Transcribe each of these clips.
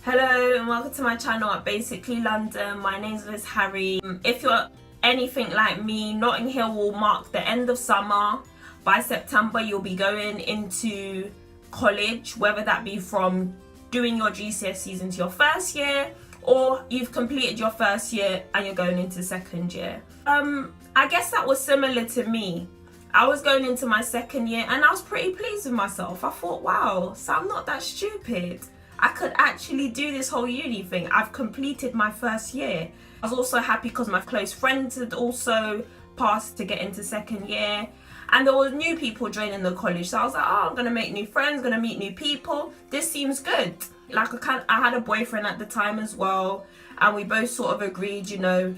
Hello and welcome to my channel at Basically London. My name is Liz Harry. If you're anything like me, Notting Hill will mark the end of summer. By September you'll be going into college, whether that be from doing your GCSEs into your first year or you've completed your first year and you're going into second year. I guess that was similar to me. I was going into my second year and I was pretty pleased with myself. I thought, wow, so I'm not that stupid. I could actually do this whole uni thing. I've completed my first year. I was also happy because my close friends had also passed to get into second year. And there were new people joining the college. So I was like, oh, I'm going to make new friends, going to meet new people. This seems good. Like I had a boyfriend at the time as well. And we both sort of agreed, you know,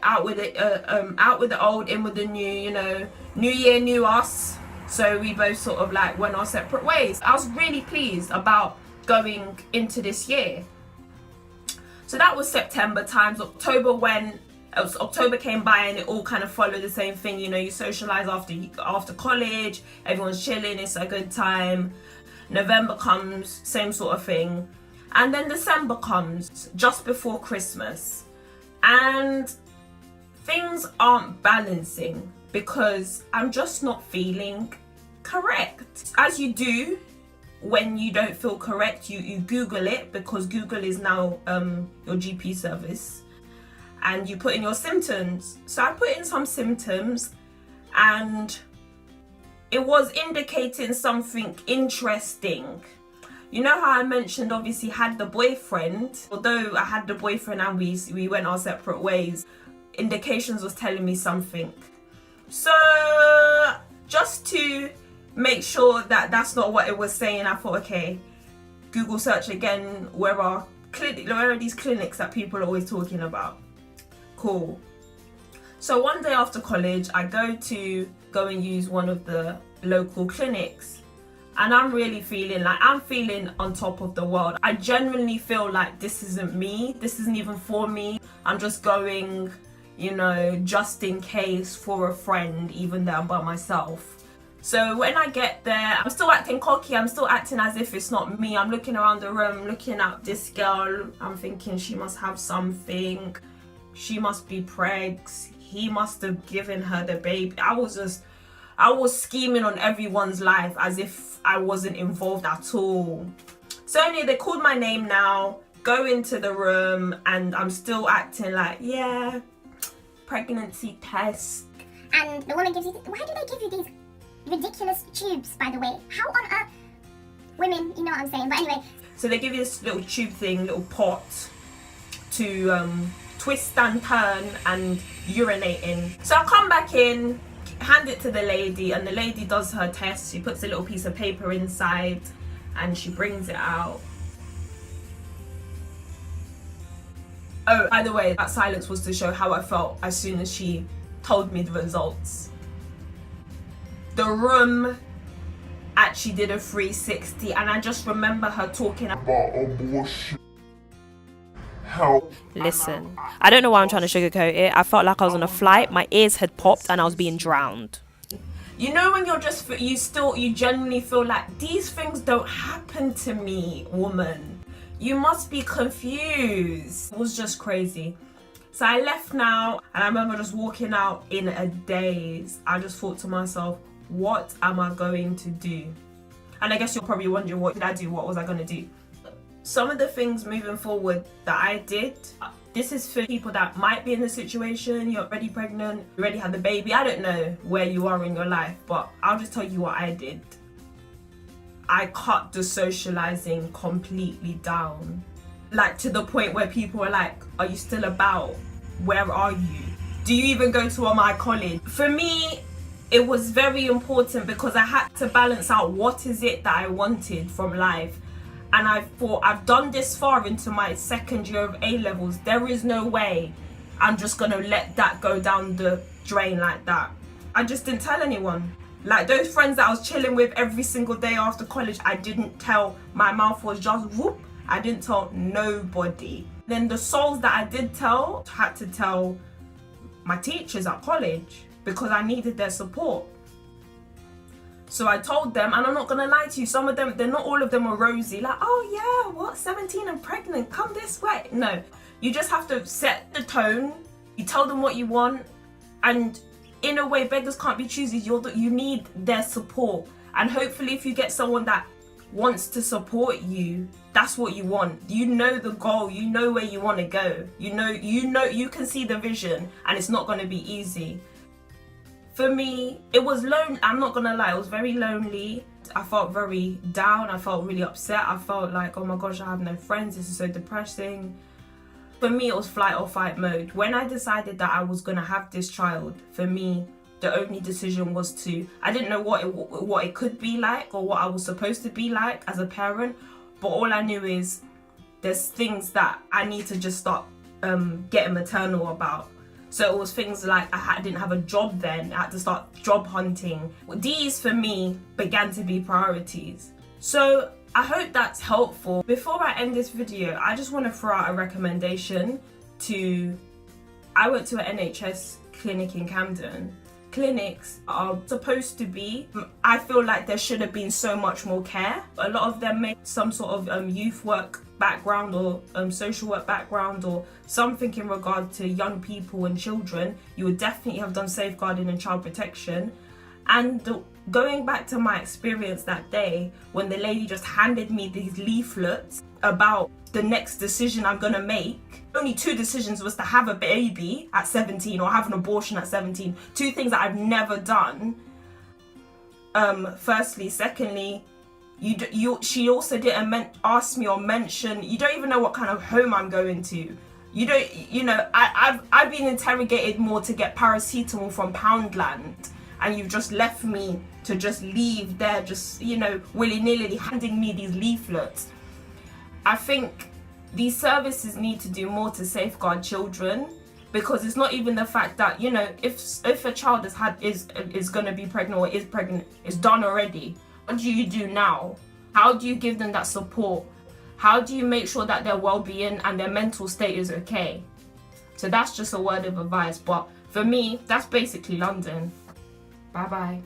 out with the old, in with the new, you know, new year, new us. So we both sort of like went our separate ways. I was really pleased about going into this year. So that was September times. October came by and it all kind of followed the same thing. You know, you socialize after college, everyone's chilling, it's a good time. November comes, same sort of thing. And then December comes, just before Christmas. And things aren't balancing because I'm just not feeling correct. As you do, when you don't feel correct, you Google it, because Google is now your GP service, and you put in your symptoms. So I put in some symptoms and it was indicating something interesting. You know how I mentioned, obviously had the boyfriend, although I had the boyfriend and we went our separate ways, indications was telling me something. So just to make sure that that's not what it was saying, I thought, okay, Google search again, where are these clinics that people are always talking about? Cool. So one day after college, I go and use one of the local clinics, and I'm really feeling like I'm feeling on top of the world. I genuinely feel like this isn't me, this isn't even for me. I'm just going, you know, just in case for a friend, even though I'm by myself. So when I get there, I'm still acting cocky, I'm still acting as if it's not me. I'm looking around the room, looking at this girl, I'm thinking she must have something, she must be pregs, he must have given her the baby. I was scheming on everyone's life as if I wasn't involved at all. So anyway, they called my name now, go into the room, and I'm still acting like, yeah, pregnancy test. And the woman gives you, why do they give you these ridiculous tubes, by the way? How on earth? Women, you know what I'm saying, but anyway. So they give you this little tube thing, little pot to twist and turn and urinate in. So I come back in, hand it to the lady, and the lady does her test. She puts a little piece of paper inside and she brings it out. Oh, by the way, that silence was to show how I felt as soon as she told me the results. The room actually did a 360, and I just remember her talking about abortion. Listen, I don't know why I'm trying to sugarcoat it. I felt like I was on a flight, my ears had popped and I was being drowned. You know when you're just, you genuinely feel like these things don't happen to me, woman. You must be confused. It was just crazy. So I left now, and I remember just walking out in a daze. I just thought to myself, what am I going to do? And I guess you're probably wondering, what did I do? What was I going to do? Some of the things moving forward that I did, this is for people that might be in the situation, you're already pregnant, you already had the baby. I don't know where you are in your life, but I'll just tell you what I did. I cut the socializing completely down. Like to the point where people are like, are you still about? Where are you? Do you even go to my college? For me, it was very important because I had to balance out what is it that I wanted from life. And I thought, I've done this far into my second year of A-levels. There is no way I'm just gonna let that go down the drain like that. I just didn't tell anyone. Like those friends that I was chilling with every single day after college, I didn't tell. My mouth was just whoop. I didn't tell nobody. Then the souls that I did tell, had to tell my teachers at college because I needed their support. So I told them, and I'm not gonna lie to you, some of them, not all of them are rosy, like, oh yeah, what, 17 and pregnant, come this way. No, you just have to set the tone, you tell them what you want, and in a way, beggars can't be choosers. You need their support, and hopefully if you get someone that wants to support you, that's what you want. You know the goal, you know where you want to go, you know you can see the vision, and it's not going to be easy. For me, it was lonely. I'm not gonna lie, it was very lonely. I felt very down, I felt really upset, I felt like, oh my gosh, I have no friends, this is so depressing. For me, it was flight or fight mode. When I decided that I was gonna have this child, for me, the only decision was I didn't know what it could be like or what I was supposed to be like as a parent, but all I knew is there's things that I need to just start getting maternal about. So it was things like I didn't have a job then, I had to start job hunting. These for me began to be priorities. So I hope that's helpful. Before I end this video, I just want to throw out a recommendation I went to an NHS clinic in Camden. Clinics are supposed to be, I feel like there should have been so much more care. A lot of them make some sort of youth work background or social work background or something in regard to young people and children. You would definitely have done safeguarding and child protection. And going back to my experience that day when the lady just handed me these leaflets about the next decision I'm gonna make. Only 2 decisions was to have a baby at 17 or have an abortion at 17. 2 things that I've never done. Firstly. Secondly, she also didn't ask me or mention, you don't even know what kind of home I'm going to. I've been interrogated more to get paracetamol from Poundland, and you've just left me to just leave there, just, willy-nilly handing me these leaflets. I think these services need to do more to safeguard children, because it's not even the fact that, if a child is going to be pregnant or is pregnant, it's done already. What do you do now? How do you give them that support? How do you make sure that their well-being and their mental state is okay? So that's just a word of advice. But for me, that's basically London. Bye bye.